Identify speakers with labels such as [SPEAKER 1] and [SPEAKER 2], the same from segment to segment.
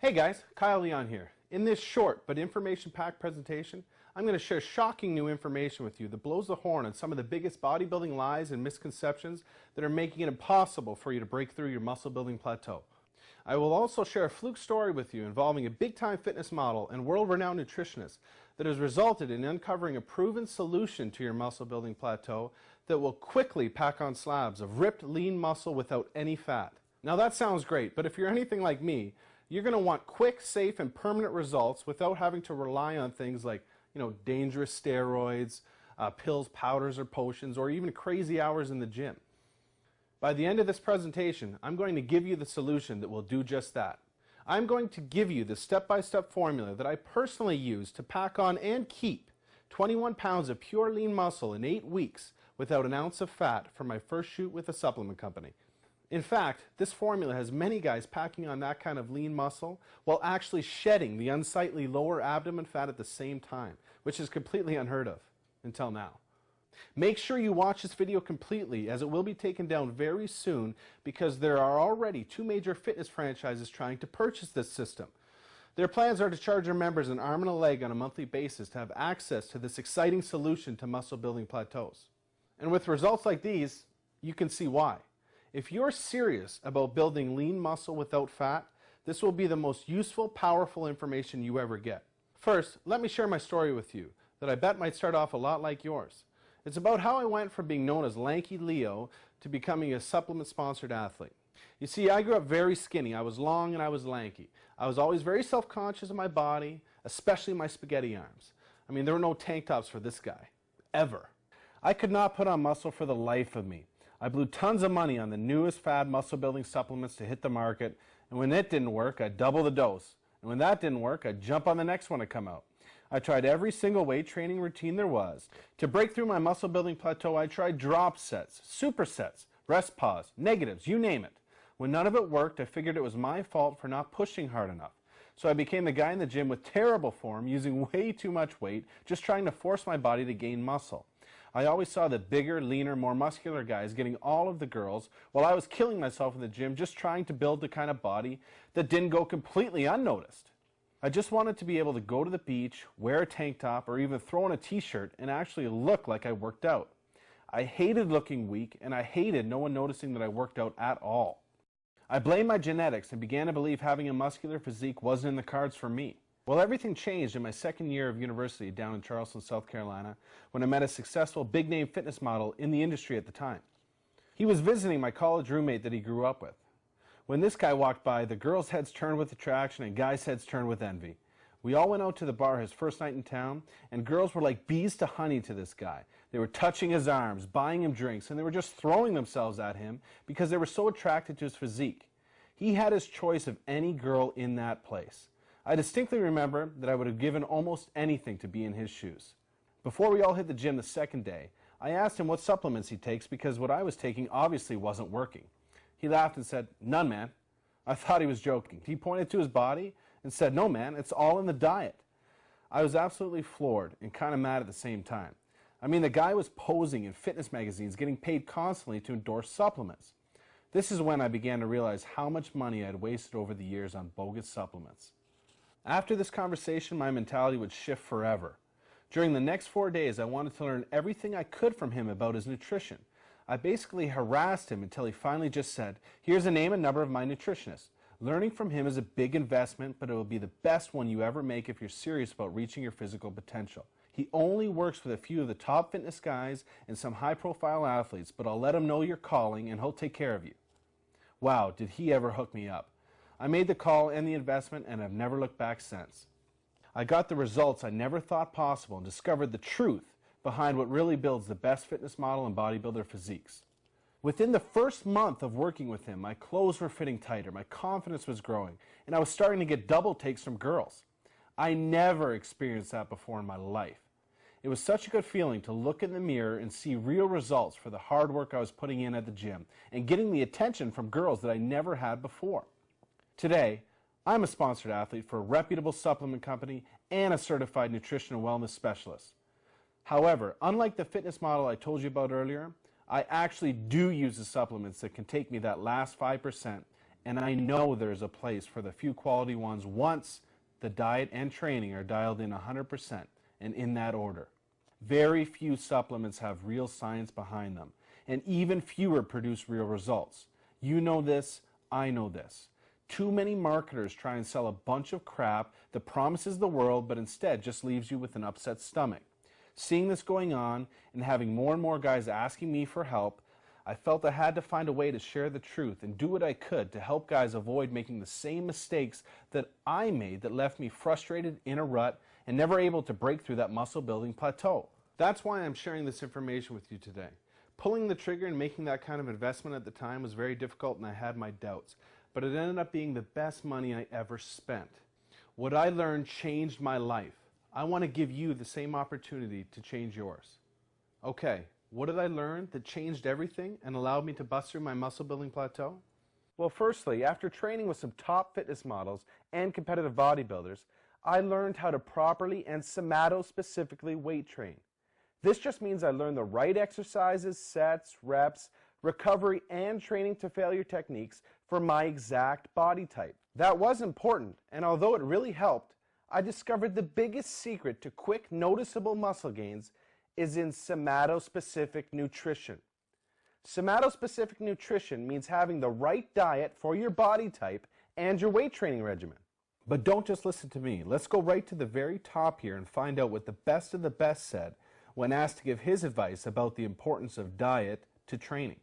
[SPEAKER 1] Hey guys, Kyle Leon here. In this short but information-packed presentation, I'm going to share shocking new information with you that blows the horn on some of the biggest bodybuilding lies and misconceptions that are making it impossible for you to break through your muscle building plateau. I will also share a fluke story with you involving a big-time fitness model and world-renowned nutritionist that has resulted in uncovering a proven solution to your muscle building plateau that will quickly pack on slabs of ripped, lean muscle without any fat. Now that sounds great, but if you're anything like me, you're going to want quick, safe, and permanent results without having to rely on things like, dangerous steroids, pills, powders, or potions, or even crazy hours in the gym. By the end of this presentation, I'm going to give you the solution that will do just that. I'm going to give you the step-by-step formula that I personally use to pack on and keep 21 pounds of pure lean muscle in 8 weeks without an ounce of fat for my first shoot with a supplement company. In fact, this formula has many guys packing on that kind of lean muscle while actually shedding the unsightly lower abdomen fat at the same time, which is completely unheard of until now. Make sure you watch this video completely, as it will be taken down very soon because there are already 2 major fitness franchises trying to purchase this system. Their plans are to charge their members an arm and a leg on a monthly basis to have access to this exciting solution to muscle building plateaus. And with results like these, you can see why. If you're serious about building lean muscle without fat, this will be the most useful, powerful information you ever get. First, let me share my story with you that I bet might start off a lot like yours. It's about how I went from being known as Lanky Leo to becoming a supplement-sponsored athlete. You see, I grew up very skinny. I was long and I was lanky. I was always very self-conscious of my body, especially my spaghetti arms. I mean, there were no tank tops for this guy, ever. I could not put on muscle for the life of me. I blew tons of money on the newest fad muscle building supplements to hit the market, and when it didn't work, I'd double the dose. And when that didn't work, I'd jump on the next one to come out. I tried every single weight training routine there was. To break through my muscle building plateau, I tried drop sets, supersets, rest pause, negatives, you name it. When none of it worked, I figured it was my fault for not pushing hard enough. So I became the guy in the gym with terrible form, using way too much weight, just trying to force my body to gain muscle. I always saw the bigger, leaner, more muscular guys getting all of the girls, while I was killing myself in the gym just trying to build the kind of body that didn't go completely unnoticed. I just wanted to be able to go to the beach, wear a tank top, or even throw on a t-shirt and actually look like I worked out. I hated looking weak, and I hated no one noticing that I worked out at all. I blamed my genetics and began to believe having a muscular physique wasn't in the cards for me. Well, everything changed in my second year of university down in Charleston, South Carolina, when I met a successful big-name fitness model in the industry at the time. He was visiting my college roommate that he grew up with. When this guy walked by, the girls' heads turned with attraction and guys' heads turned with envy. We all went out to the bar his first night in town, and girls were like bees to honey to this guy. They were touching his arms, buying him drinks, and they were just throwing themselves at him because they were so attracted to his physique. He had his choice of any girl in that place. I distinctly remember that I would have given almost anything to be in his shoes. Before we all hit the gym the second day, I asked him what supplements he takes because what I was taking obviously wasn't working. He laughed and said, "None, man." I thought he was joking. He pointed to his body and said, "No, man, it's all in the diet." I was absolutely floored and kind of mad at the same time. I mean, the guy was posing in fitness magazines, getting paid constantly to endorse supplements. This is when I began to realize how much money I had wasted over the years on bogus supplements. After this conversation, my mentality would shift forever. During the next 4 days, I wanted to learn everything I could from him about his nutrition. I basically harassed him until he finally just said, "Here's the name and number of my nutritionist. Learning from him is a big investment, but it will be the best one you ever make if you're serious about reaching your physical potential. He only works with a few of the top fitness guys and some high-profile athletes, but I'll let him know you're calling and he'll take care of you." Wow, did he ever hook me up. I made the call and the investment, and I've never looked back since. I got the results I never thought possible and discovered the truth behind what really builds the best fitness model and bodybuilder physiques. Within the first month of working with him, my clothes were fitting tighter, my confidence was growing, and I was starting to get double takes from girls. I never experienced that before in my life. It was such a good feeling to look in the mirror and see real results for the hard work I was putting in at the gym and getting the attention from girls that I never had before. Today, I'm a sponsored athlete for a reputable supplement company and a certified nutrition and wellness specialist. However, unlike the fitness model I told you about earlier, I actually do use the supplements that can take me that last 5% and I know there's a place for the few quality ones once the diet and training are dialed in 100% and in that order. Very few supplements have real science behind them, and even fewer produce real results. You know this, I know this. Too many marketers try and sell a bunch of crap that promises the world but instead just leaves you with an upset stomach. Seeing this going on and having more and more guys asking me for help, I felt I had to find a way to share the truth and do what I could to help guys avoid making the same mistakes that I made that left me frustrated, in a rut, and never able to break through that muscle building plateau. That's why I'm sharing this information with you today. Pulling the trigger and making that kind of investment at the time was very difficult and I had my doubts, but it ended up being the best money I ever spent. What I learned changed my life. I want to give you the same opportunity to change yours. Okay. What did I learn that changed everything and allowed me to bust through my muscle building plateau? Well, firstly, after training with some top fitness models and competitive bodybuilders, I learned how to properly and somato-specifically weight train. This just means I learned the right exercises, sets, reps, recovery, and training to failure techniques for my exact body type. That was important, and although it really helped, I discovered the biggest secret to quick, noticeable muscle gains is in somato-specific nutrition. Somato-specific nutrition means having the right diet for your body type and your weight training regimen. But don't just listen to me. Let's go right to the very top here and find out what the best of the best said when asked to give his advice about the importance of diet to training.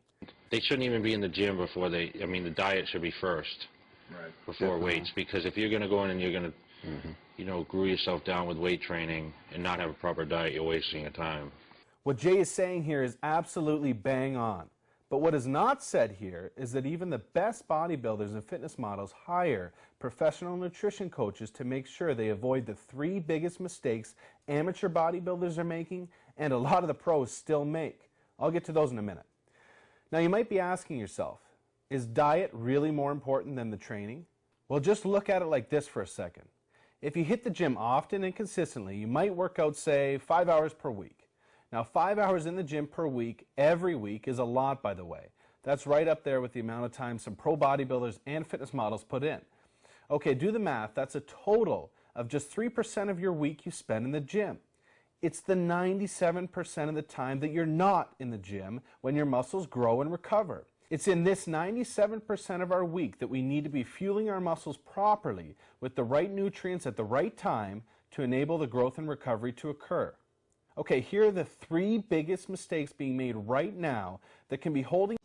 [SPEAKER 2] They shouldn't even be in the gym before the diet should be first, right, before weights, because if you're going to go in and you're going to glue yourself down with weight training and not have a proper diet, you're wasting your time.
[SPEAKER 1] What Jay is saying here is absolutely bang on. But what is not said here is that even the best bodybuilders and fitness models hire professional nutrition coaches to make sure they avoid the 3 biggest mistakes amateur bodybuilders are making and a lot of the pros still make. I'll get to those in a minute. Now you might be asking yourself, is diet really more important than the training? Well, just look at it like this for a second. If you hit the gym often and consistently, you might work out, say, 5 hours per week. Now, 5 hours in the gym per week, every week, is a lot, by the way. That's right up there with the amount of time some pro bodybuilders and fitness models put in. Okay, do the math. That's a total of just 3% of your week you spend in the gym. It's the 97% of the time that you're not in the gym when your muscles grow and recover. It's in this 97% of our week that we need to be fueling our muscles properly with the right nutrients at the right time to enable the growth and recovery to occur. Okay, here are the 3 biggest mistakes being made right now that can be holding